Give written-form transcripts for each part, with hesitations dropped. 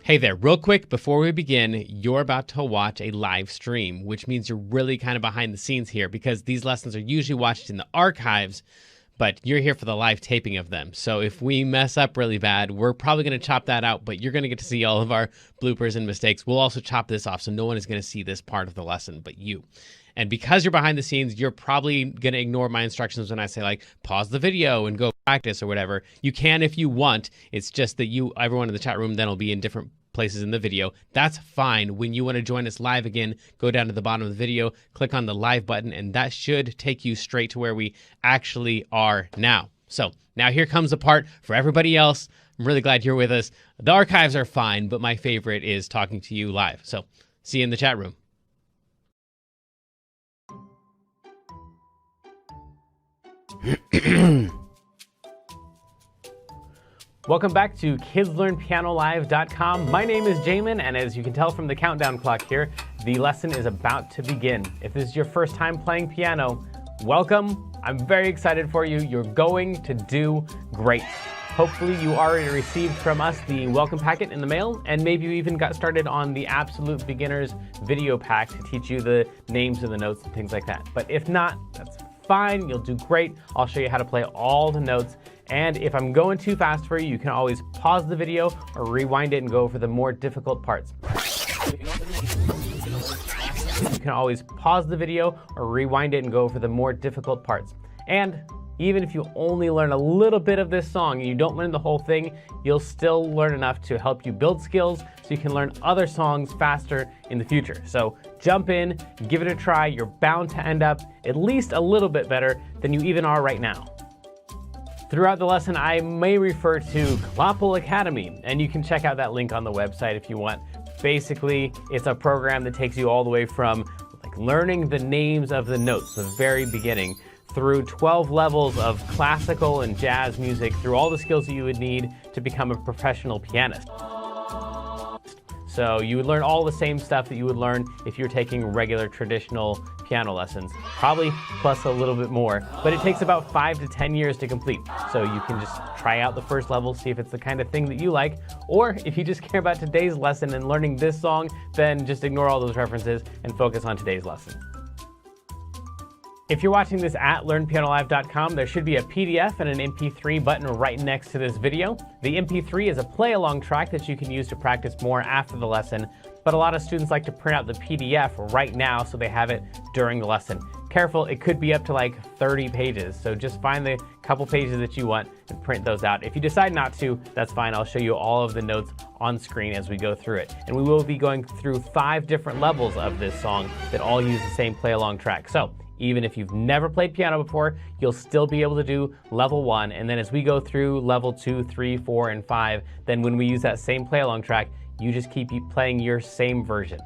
Hey there, real quick, before we begin, you're about to watch a live stream, which means you're really kind of behind the scenes here because these lessons are usually watched in the archives, but you're here for the live taping of them. So if we mess up really bad, we're probably going to chop that out, but you're going to get to see all of our bloopers and mistakes. We'll also chop this off, so no one is going to see this part of the lesson but you. And because you're behind the scenes, you're probably going to ignore my instructions when I say, like, pause the video and go practice or whatever. You can if you want. It's just that everyone in the chat room then will be in different places in the video. That's fine. When you want to join us live again, go down to the bottom of the video, click on the live button, and that should take you straight to where we actually are now. So now here comes the part for everybody else. I'm really glad you're with us. The archives are fine, but my favorite is talking to you live. So see you in the chat room. Welcome back to KidsLearnPianoLive.com. My name is Jamin, and as you can tell from the countdown clock here, the lesson is about to begin. If this is your first time playing piano, welcome. I'm very excited for you. You're going to do great. Hopefully you already received from us the welcome packet in the mail, and maybe you even got started on the Absolute Beginners video pack to teach you the names of the notes and things like that. But if not, that's fine. You'll do great. I'll show you how to play all the notes. And if I'm going too fast for you, you can always pause the video or rewind it and go over the more difficult parts. You can always pause the video or rewind it and go over the more difficult parts. And even if you only learn a little bit of this song and you don't learn the whole thing, you'll still learn enough to help you build skills so you can learn other songs faster in the future. So jump in, give it a try. You're bound to end up at least a little bit better than you even are right now. Throughout the lesson, I may refer to Kloppel Academy, and you can check out that link on the website if you want. Basically, it's a program that takes you all the way from learning the names of the notes, the very beginning, through 12 levels of classical and jazz music, through all the skills that you would need to become a professional pianist. So you would learn all the same stuff that you would learn if you're taking regular traditional piano lessons, probably plus a little bit more, but it takes about 5 to 10 years to complete. So you can just try out the first level, see if it's the kind of thing that you like, or if you just care about today's lesson and learning this song, then just ignore all those references and focus on today's lesson. If you're watching this at LearnPianoLive.com, there should be a PDF and an MP3 button right next to this video. The MP3 is a play-along track that you can use to practice more after the lesson, but a lot of students like to print out the PDF right now so they have it during the lesson. Careful, it could be up to like 30 pages, so just find the couple pages that you want and print those out. If you decide not to, that's fine. I'll show you all of the notes on screen as we go through it. And we will be going through 5 different levels of this song that all use the same play-along track. So even if you've never played piano before, you'll still be able to do level 1. And then as we go through level 2, 3, 4, and 5, then when we use that same play-along track, you just keep playing your same version.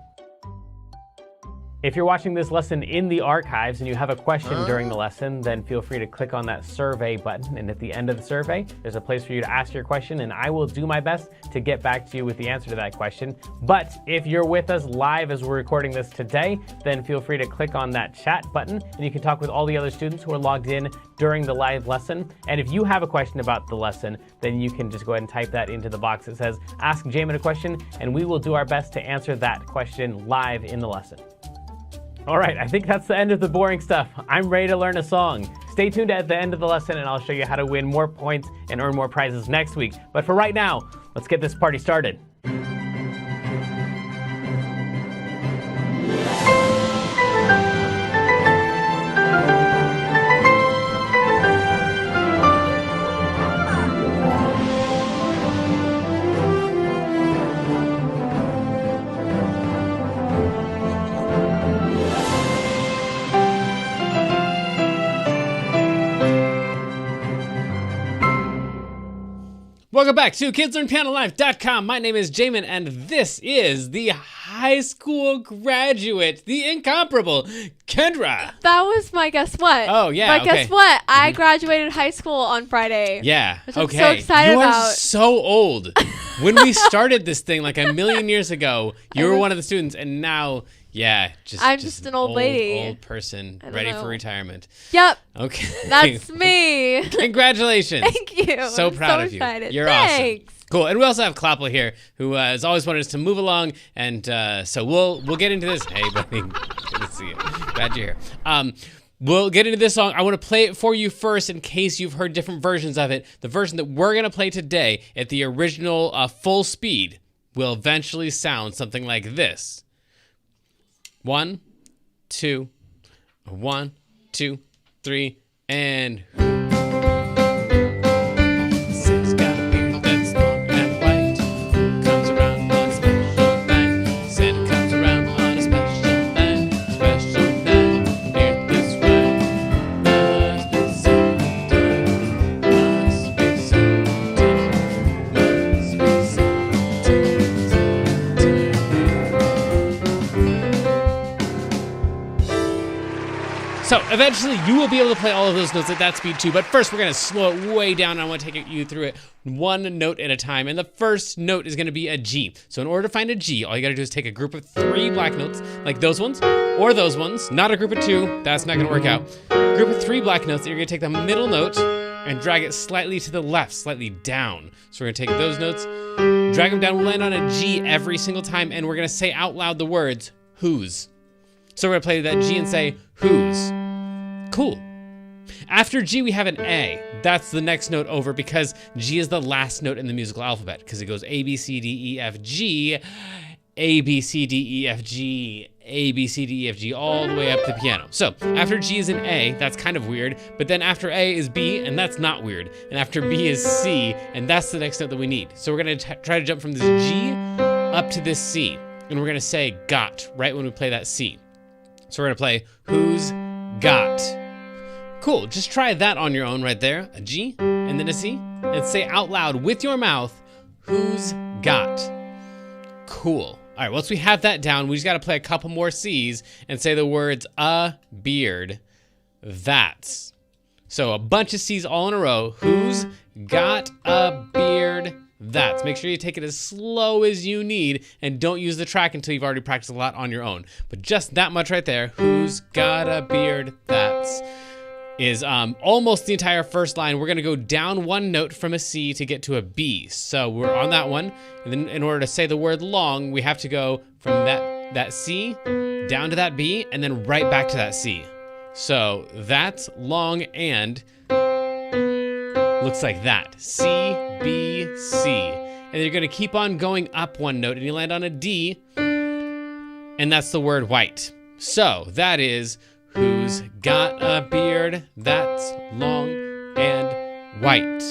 If you're watching this lesson in the archives and you have a question during the lesson, then feel free to click on that survey button. And at the end of the survey, there's a place for you to ask your question, and I will do my best to get back to you with the answer to that question. But if you're with us live as we're recording this today, then feel free to click on that chat button, and you can talk with all the other students who are logged in during the live lesson. And if you have a question about the lesson, then you can just go ahead and type that into the box that says, Ask Jamin a question, and we will do our best to answer that question live in the lesson. All right, I think that's the end of the boring stuff. I'm ready to learn a song. Stay tuned at the end of the lesson and I'll show you how to win more points and earn more prizes next week. But for right now, let's get this party started. Welcome back to KidsLearnPianoLive.com. My name is Jamin, and this is the high school graduate, the incomparable Kendra. That was my guess what. Oh, yeah, But guess what? I graduated high school on Friday. Yeah, which I'm so excited about. You are so old. When we started this thing like a million years ago, you were one of the students, and now... Yeah, I'm just an old lady. Old person ready for retirement. Yep. Okay. That's me. Congratulations. Thank you. So proud of you. Excited. You're Thanks. awesome. Cool, and we also have Clapple here, who has always wanted us to move along, and so we'll get into this. Hey, buddy, good to see you. Glad you're here. We'll get into this song. I want to play it for you first in case you've heard different versions of it. The version that we're going to play today at the original full speed will eventually sound something like this. 1, 2, 1, 2, 3, and... So eventually you will be able to play all of those notes at that speed too, but first we're gonna slow it way down. I wanna take you through it one note at a time, and the first note is gonna be a G. So in order to find a G, all you gotta do is take a group of 3 black notes, like those ones, or those ones, not a group of 2, that's not gonna work out. A group of 3 black notes, you're gonna take the middle note and drag it slightly to the left, slightly down. So we're gonna take those notes, drag them down, we'll land on a G every single time, and we're gonna say out loud the words, whose. So we're gonna play that G and say, whose. Cool. After G, we have an A. That's the next note over because G is the last note in the musical alphabet because it goes A, B, C, D, E, F, G, A, B, C, D, E, F, G, A, B, C, D, E, F, G, all the way up to the piano. So after G is an A, that's kind of weird, but then after A is B, and that's not weird. And after B is C, and that's the next note that we need. So we're gonna try to jump from this G up to this C, and we're gonna say got right when we play that C. So we're gonna play who's got. Cool, just try that on your own right there. A G and then a C, and say out loud with your mouth, who's got. Cool. All right, once we have that down, we just gotta play a couple more C's and say the words a beard, that's. So a bunch of C's all in a row. Who's got a beard, that's. Make sure you take it as slow as you need and don't use the track until you've already practiced a lot on your own. But just that much right there, who's got a beard, that's, is almost the entire first line. We're gonna go down one note from a C to get to a B. So we're on that one, and then in order to say the word long, we have to go from that C down to that B, and then right back to that C. So that's long and looks like that. C, B, C. And you're gonna keep on going up one note and you land on a D, and that's the word white. So that is who's got a beard that's long and white.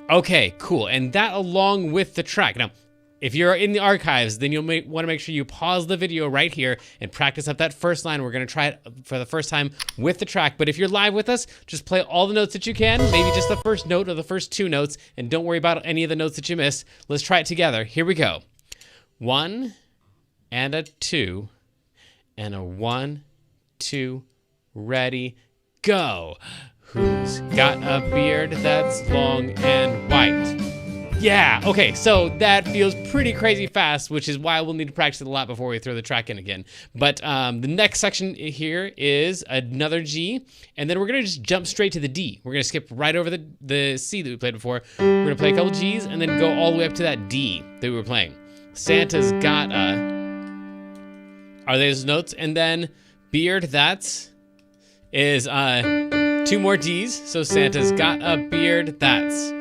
Okay, cool. And that along with the track. Now, if you're in the archives, then you'll want to make sure you pause the video right here and practice up that first line. We're going to try it for the first time with the track. But if you're live with us, just play all the notes that you can, maybe just the first note or the first 2 notes, and don't worry about any of the notes that you missed. Let's try it together. Here we go. 1 and a 2 and a 1, 2, ready, go. Who's got a beard that's long and white? Yeah, okay, so that feels pretty crazy fast, which is why we'll need to practice it a lot before we throw the track in again. But the next section here is another G, and then we're gonna just jump straight to the D. We're gonna skip right over the C that we played before. We're gonna play a couple G's and then go all the way up to that D that we were playing. Santa's got a, are those notes? And then beard, that's, is 2 more D's, so Santa's got a beard, that's.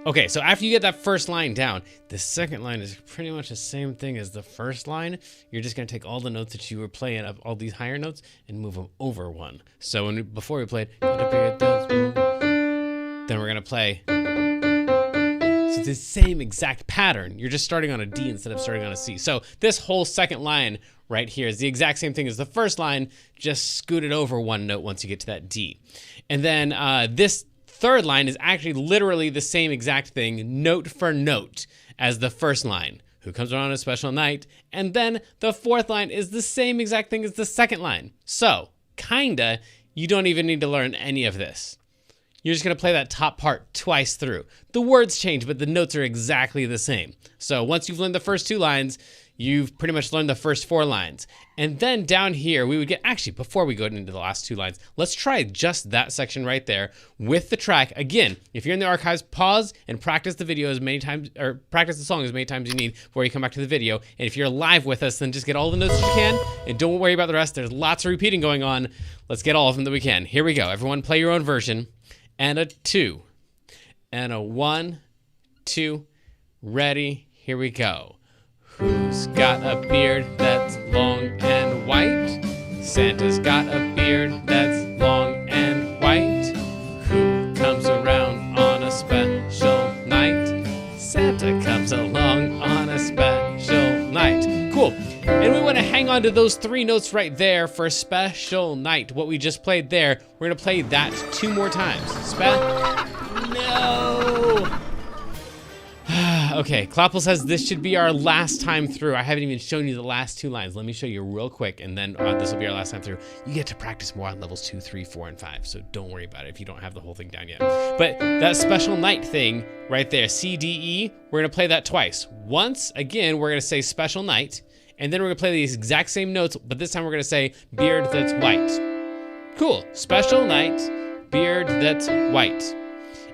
Okay, so after you get that first line down, the second line is pretty much the same thing as the first line. You're just gonna take all the notes that you were playing up, all these higher notes, and move them over one. So before we played, then we're gonna play. So it's the same exact pattern. You're just starting on a D instead of starting on a C. So this whole second line right here is the exact same thing as the first line, just scoot it over one note once you get to that D. And then this third line is actually literally the same exact thing, note for note, as the first line. Who comes around on a special night? And then the fourth line is the same exact thing as the second line. So, kinda, you don't even need to learn any of this. You're just gonna play that top part twice through. The words change, but the notes are exactly the same. So once you've learned the first 2 lines, you've pretty much learned the first 4 lines. And then down here, we would get, actually, before we go into the last 2 lines, let's try just that section right there with the track. Again, if you're in the archives, pause and practice the video as many times, or practice the song as many times as you need before you come back to the video. And if you're live with us, then just get all the notes that you can, and don't worry about the rest. There's lots of repeating going on. Let's get all of them that we can. Here we go. Everyone play your own version. And a 2. And a 1, 2, ready, here we go. Who's got a beard that's long and white? Santa's got a beard that's long and white. Who comes around on a special night? Santa comes along on a special night. Cool. And we want to hang on to those 3 notes right there for special night. What we just played there, we're going to play that 2 more times. No! Okay, Kloppel says this should be our last time through. I haven't even shown you the last 2 lines. Let me show you real quick, and then this will be our last time through. You get to practice more on levels 2, 3, 4, and 5, so don't worry about it if you don't have the whole thing down yet. But that special night thing right there, C, D, E, we're going to play that twice. Once, again, we're going to say special night, and then we're going to play these exact same notes, but this time we're going to say beard that's white. Cool. Special night, beard that's white.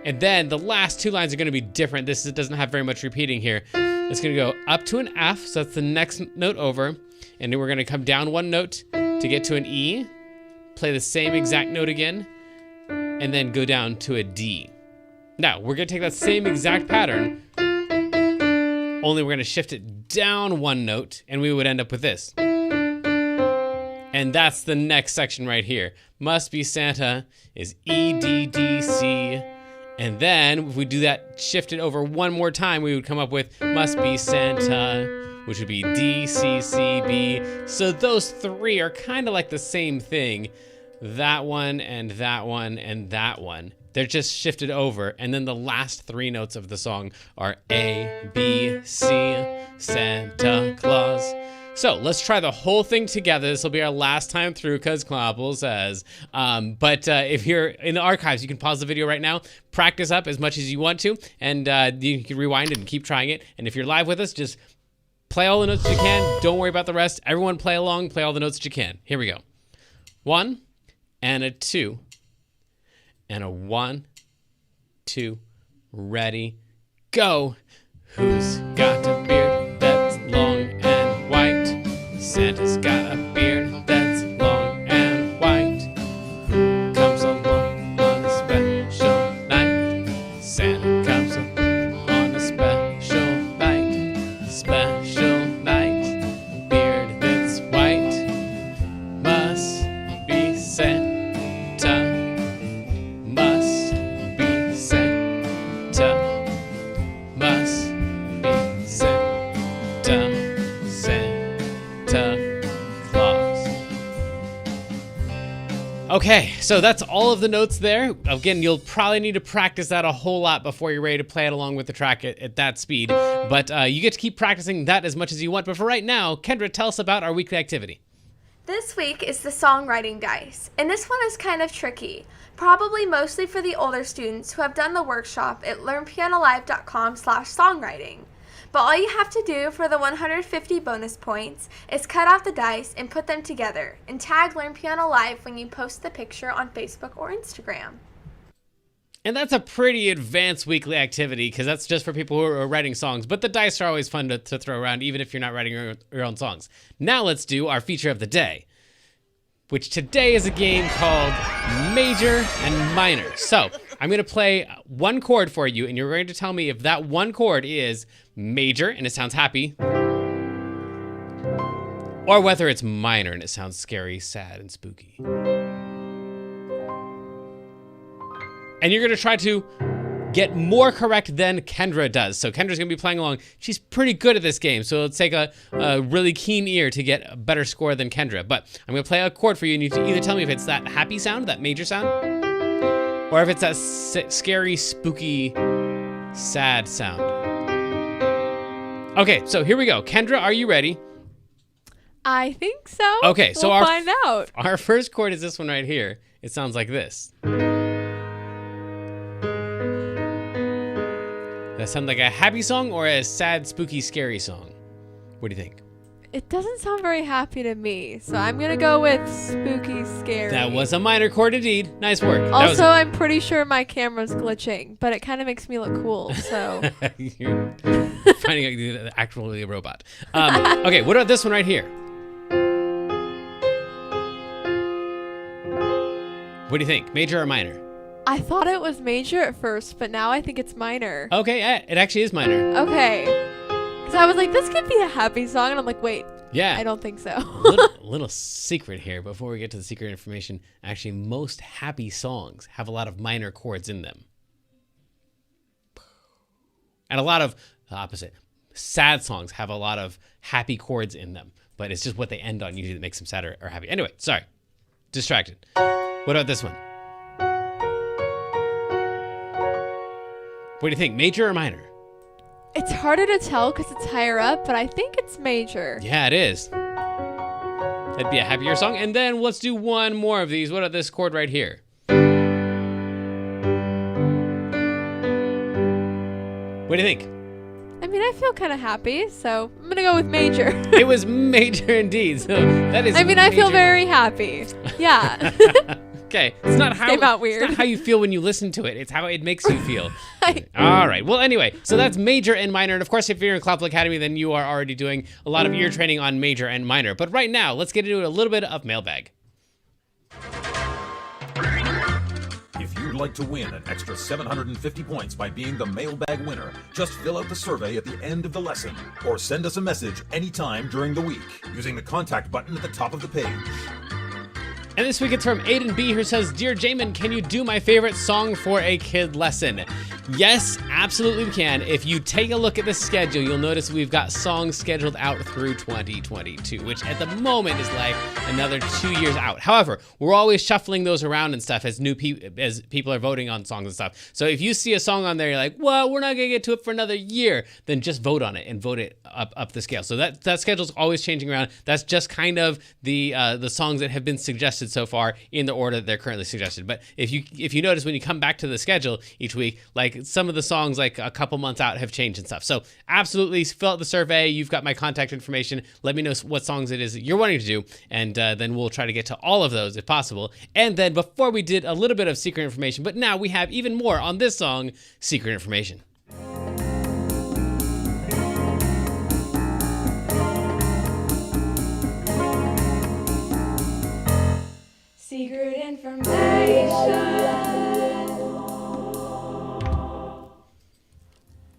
And then the last 2 lines are going to be different. This doesn't have very much repeating here. It's going to go up to an F, so that's the next note over. And then we're going to come down 1 note to get to an E, play the same exact note again, and then go down to a D. Now, we're going to take that same exact pattern, only we're going to shift it down 1 note, and we would end up with this. And that's the next section right here. Must be Santa is E, D, D, C. And then if we do that, shift it over 1 more time, we would come up with must be Santa, which would be D, C, C, B. So those 3 are kind of like the same thing. That one and that one and that one. They're just shifted over. And then the last 3 notes of the song are A, B, C, Santa Claus. So let's try the whole thing together. This will be our last time through because Kloppel says. But if you're in the archives, you can pause the video right now, practice up as much as you want to, and you can rewind and keep trying it. And if you're live with us, just play all the notes that you can. Don't worry about the rest. Everyone play along, play all the notes that you can. Here we go. 1 and a 2 and a 1, 2, ready, go. Who's got a beard that's long and white? Santa's got a beard that's long and white. Who comes along on a special night? Santa comes along on a special night. Special night, beard that's white. Must be Santa. Must be Santa. Must be Santa. Okay, so that's all of the notes there. Again, you'll probably need to practice that a whole lot before you're ready to play it along with the track at that speed. But you get to keep practicing that as much as you want. But for right now, Kendra, tell us about our weekly activity. This week is the songwriting dice, and this one is kind of tricky. Probably mostly for the older students who have done the workshop at learnpianolive.com/songwriting. But all you have to do for the 150 bonus points is cut out the dice and put them together, and tag Learn Piano Live when you post the picture on Facebook or Instagram. And that's a pretty advanced weekly activity because that's just for people who are writing songs. But the dice are always fun to throw around, even if you're not writing your own songs. Now let's do our feature of the day, which today is a game called Major and Minor. So I'm going to play 1 chord for you, and you're going to tell me if that 1 chord is major and it sounds happy, or whether it's minor and it sounds scary, sad, and spooky. And you're going to try to get more correct than Kendra does. So Kendra's going to be playing along. She's pretty good at this game, so it'll take a really keen ear to get a better score than Kendra. But I'm going to play a chord for you, and you need to either tell me if it's that happy sound, that major sound, or if it's that scary, spooky, sad sound. Okay, so here we go. Kendra, are you ready? I think so. Okay, so we'll find out. Our first chord is this one right here. It sounds like this. Does that sound like a happy song or a sad, spooky, scary song? What do you think? It doesn't sound very happy to me, so I'm gonna go with spooky, scary. That was a minor chord indeed. Nice work. Also, I'm pretty sure my camera's glitching, but it kind of makes me look cool, so. You're finding out you're actually a robot. Okay, what about this one right here? What do you think? Major or minor? I thought it was major at first, but now I think it's minor. Okay, it actually is minor. Okay. So I was like, this could be a happy song, and I'm like, wait, Yeah. I don't think so. little secret here before we get to the secret information. Actually, most happy songs have a lot of minor chords in them. And a lot of the opposite. Sad songs have a lot of happy chords in them, but it's just what they end on usually that makes them sad or happy. Anyway, sorry. Distracted. What about this one? What do you think? Major or minor? It's harder to tell because it's higher up, but I think it's major. Yeah, it is. That'd be a happier song. And then let's do one more of these. What about this chord right here? What do you think? I mean, I feel kind of happy, so I'm going to go with major. It was major indeed. So that is I mean, I feel major. very happy. Yeah. Okay. It's not how Came out weird. It's not how you feel when you listen to it. It's how it makes you feel. All right. Well, anyway, so that's major and minor. And of course, if you're in Clapple Academy, then you are already doing a lot of ear training on major and minor. But right now, let's get into a little bit of mailbag. If you'd like to win an extra 750 points by being the mailbag winner, just fill out the survey at the end of the lesson or send us a message anytime during the week using the contact button at the top of the page. And this week it's from Aiden B, who says, Dear Jamin, can you do my favorite song for a kid lesson? Yes, absolutely we can. If you take a look at the schedule, you'll notice we've got songs scheduled out through 2022, which at the moment is like another 2 years out. However, we're always shuffling those around and stuff as as people are voting on songs and stuff. So if you see a song on there, you're like, well, we're not gonna get to it for another year, then just vote on it and vote it up the scale. So that schedule's always changing around. That's just kind of the songs that have been suggested so far in the order that they're currently suggested. But if you notice when you come back to the schedule each week, like some of the songs like a couple months out have changed and stuff. So absolutely fill out the survey. You've got my contact information. Let me know what songs it is that you're wanting to do, and then we'll try to get to all of those if possible. And then before we did a little bit of secret information, but now we have even more on this song, secret information. Secret information.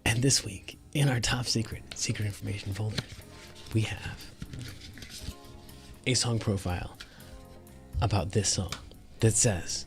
And this week, in our top secret information folder, we have a song profile about this song that says,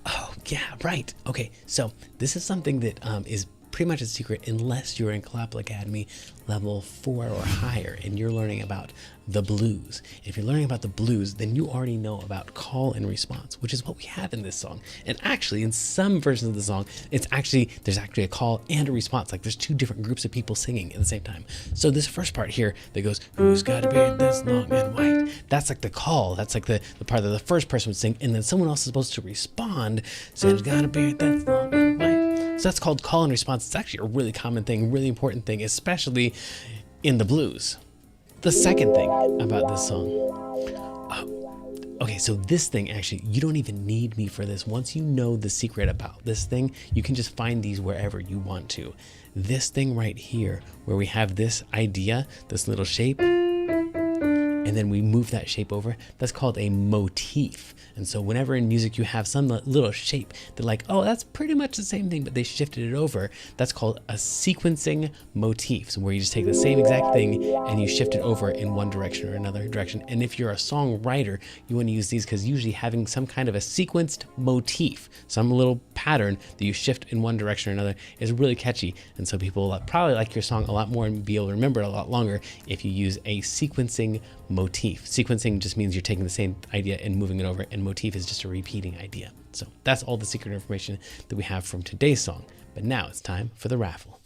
oh, yeah, right. Okay, so this is something that is pretty much a secret unless you're in Clapple Academy level 4 or higher and you're learning about the blues. If you're learning about the blues, then you already know about call and response, which is what we have in this song. And actually, in some versions of the song, there's actually a call and a response. Like there's two different groups of people singing at the same time. So this first part here that goes, who's got a beard that's long and white? That's like the call. That's like the part that the first person would sing, and then someone else is supposed to respond, saying, who's got a beard that's long and white? So that's called call and response. It's actually a really common thing, really important thing, especially in the blues. The second thing about this song, okay, so this thing actually, you don't even need me for this. Once you know the secret about this thing, you can just find these wherever you want to. This thing right here, where we have this idea, this little shape, and then we move that shape over, that's called a motif. And so whenever in music you have some little shape that like, oh, that's pretty much the same thing, but they shifted it over, that's called a sequencing motif. So where you just take the same exact thing and you shift it over in one direction or another direction. And if you're a songwriter, you want to use these because usually having some kind of a sequenced motif, some little pattern that you shift in one direction or another is really catchy. And so people will probably like your song a lot more and be able to remember it a lot longer if you use a sequencing motif. Sequencing just means you're taking the same idea and moving it over, and motif is just a repeating idea. So that's all the secret information that we have from today's song. But now it's time for the raffle.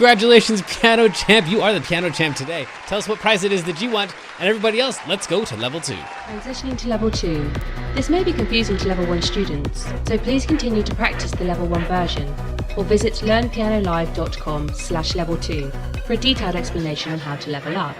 Congratulations, Piano Champ. You are the Piano Champ today. Tell us what prize it is that you want, and everybody else, let's go to level 2. Transitioning to level 2. This may be confusing to level 1 students, so please continue to practice the level 1 version, or visit learnpianolive.com/level 2 for a detailed explanation on how to level up.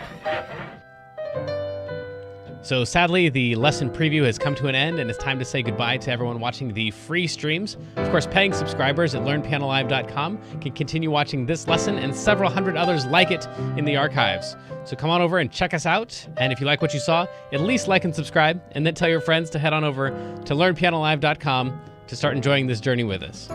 So sadly, the lesson preview has come to an end, and it's time to say goodbye to everyone watching the free streams. Of course, paying subscribers at learnpianolive.com can continue watching this lesson and several hundred others like it in the archives. So come on over and check us out, and if you like what you saw, at least like and subscribe, and then tell your friends to head on over to learnpianolive.com to start enjoying this journey with us.